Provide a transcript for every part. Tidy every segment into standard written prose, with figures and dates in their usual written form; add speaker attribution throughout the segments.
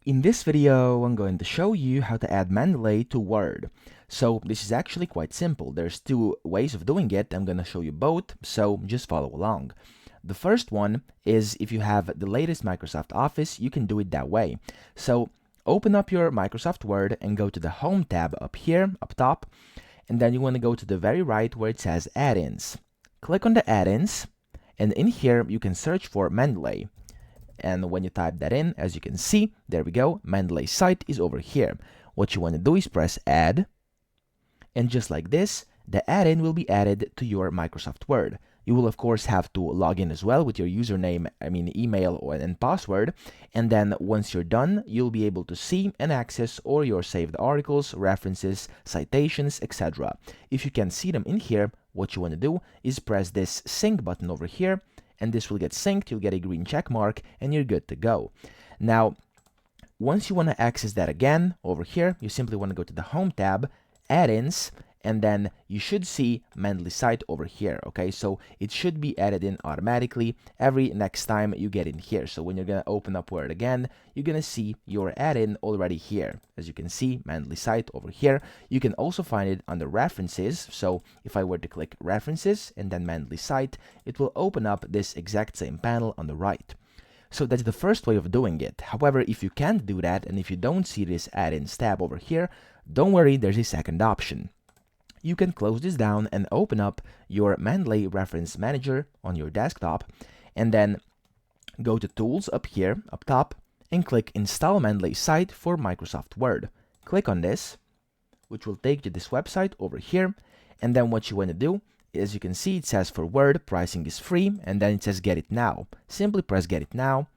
Speaker 1: In this video, I'm going to show you how to add Mendeley to Word. So this is actually quite simple. There's two ways of doing it. I'm going to show you both, so just follow along. The first one is if you have the latest Microsoft Office, you can do it that way. So open up your Microsoft Word and go to the Home tab up here, up top, and then you want to go to the very right where it says Add-ins. Click on the Add-ins, and in here you can search for Mendeley. And when you type that in, as you can see, there we go, Mendeley cite is over here. What you want to do is press Add, and just like this, the add-in will be added to your Microsoft Word. You will of course have to log in as well with your username, email and password, and then once you're done, you'll be able to see and access all your saved articles, references, citations, etc. If you can see them in here, what you want to do is press this sync button over here, and this will get synced, you'll get a green check mark, and you're good to go. Now, once you want to access that again, over here, you simply want to go to the Home tab, Add-ins, and then you should see Mendeley cite over here, okay? So it should be added in automatically every next time you get in here. So when you're going to open up Word again, you're going to see your add-in already here. As you can see, Mendeley cite over here. You can also find it under References. So if I were to click References and then Mendeley cite, it will open up this exact same panel on the right. So that's the first way of doing it. However, if you can't do that and if you don't see this add-ins tab over here, don't worry, there's a second option. You can close this down and open up your Mendeley Reference Manager on your desktop, and then go to Tools up here, up top, and click Install Mendeley Cite for Microsoft Word. Click on this, which will take you to this website over here, and then what you want to do, as you can see, it says for Word, pricing is free, and then it says Get It Now. Simply press Get It Now.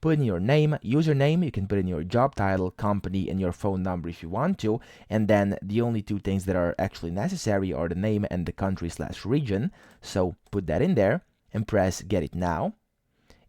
Speaker 1: Put in your name, username, you can put in your job title, company, and your phone number if you want to, and then the only two things that are actually necessary are the name and the country/region, so put that in there, and press Get It Now,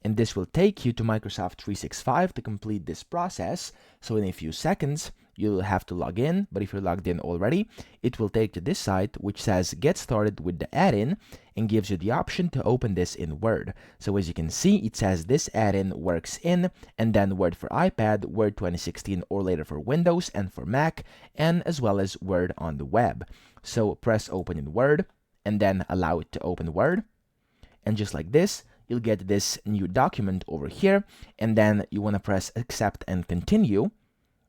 Speaker 1: and this will take you to Microsoft 365 to complete this process. So in a few seconds, you'll have to log in, but if you're logged in already, it will take you to this site which says Get Started with the add-in and gives you the option to open this in Word. So as you can see, it says this add-in works in, and then Word for iPad, Word 2016 or later for Windows and for Mac, and as well as Word on the web. So press Open in Word, and then allow it to open Word, and just like this, you'll get this new document over here, and then you want to press Accept and Continue,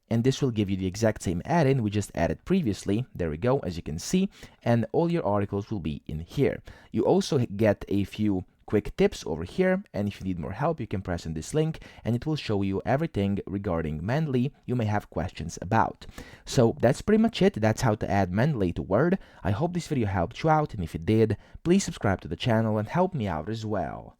Speaker 1: and this will give you the exact same add-in we just added previously. There we go, as you can see, and all your articles will be in here. You also get a few quick tips over here, and if you need more help, you can press on this link, and it will show you everything regarding Mendeley you may have questions about. So that's pretty much it. That's how to add Mendeley to Word. I hope this video helped you out, and if it did, please subscribe to the channel and help me out as well.